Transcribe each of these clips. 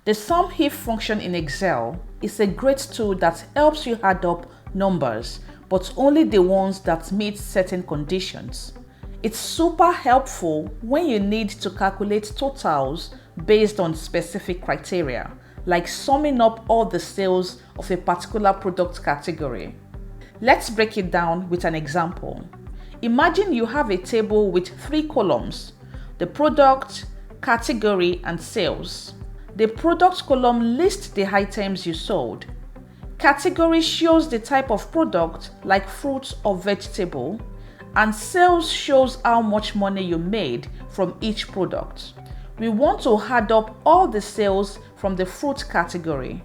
The SUMIF function in Excel is a great tool that helps you add up numbers, but only the ones that meet certain conditions. It's super helpful when you need to calculate totals based on specific criteria, like summing up all the sales of a particular product category. Let's break it down with an example. Imagine you have a table with 3 columns: the product, category, and sales. The product column lists the items you sold. Category shows the type of product, like fruit or vegetable, and sales shows how much money you made from each product. We want to add up all the sales from the fruit category.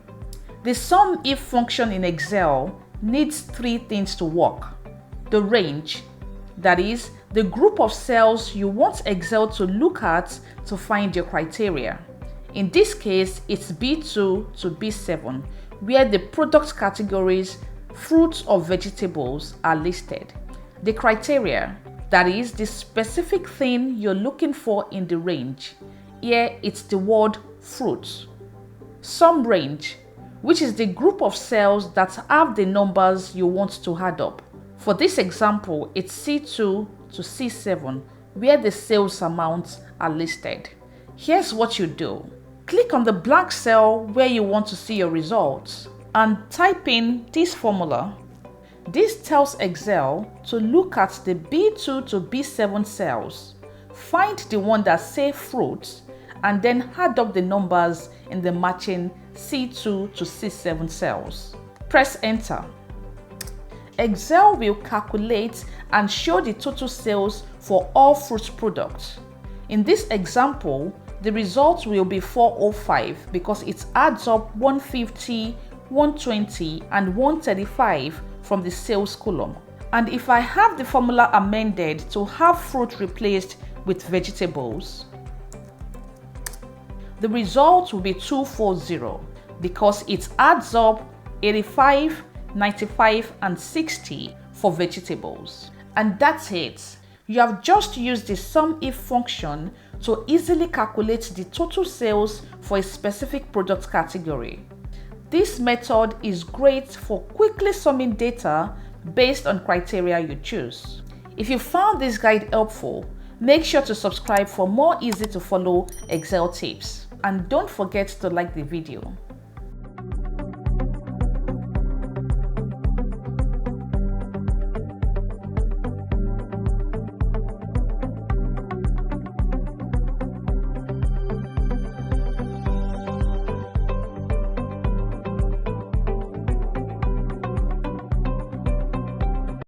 The SUMIF function in Excel needs 3 things to work: the range, that is, the group of cells you want Excel to look at to find your criteria. In this case, it's B2 to B7, where the product categories, fruits or vegetables, are listed. The criteria, that is, the specific thing you're looking for in the range. Here, it's the word fruits. Sum range, which is the group of cells that have the numbers you want to add up. For this example, it's C2 to C7, where the sales amounts are listed. Here's what you do. Click on the blank cell where you want to see your results and type in this formula. This tells Excel to look at the B2 to B7 cells, find the one that says fruits, and then add up the numbers in the matching C2 to C7 cells. Press enter. Excel will calculate and show the total sales for all fruit products. In this example, the result will be 405 because it adds up 150, 120, and 135 from the sales column. And if I have the formula amended to have fruit replaced with vegetables, the result will be 240 because it adds up 85, 95, and 60 for vegetables. And that's it. You have just used the SUMIF function to easily calculate the total sales for a specific product category. This method is great for quickly summing data based on criteria you choose. If you found this guide helpful, make sure to subscribe for more easy to follow Excel tips. And don't forget to like the video.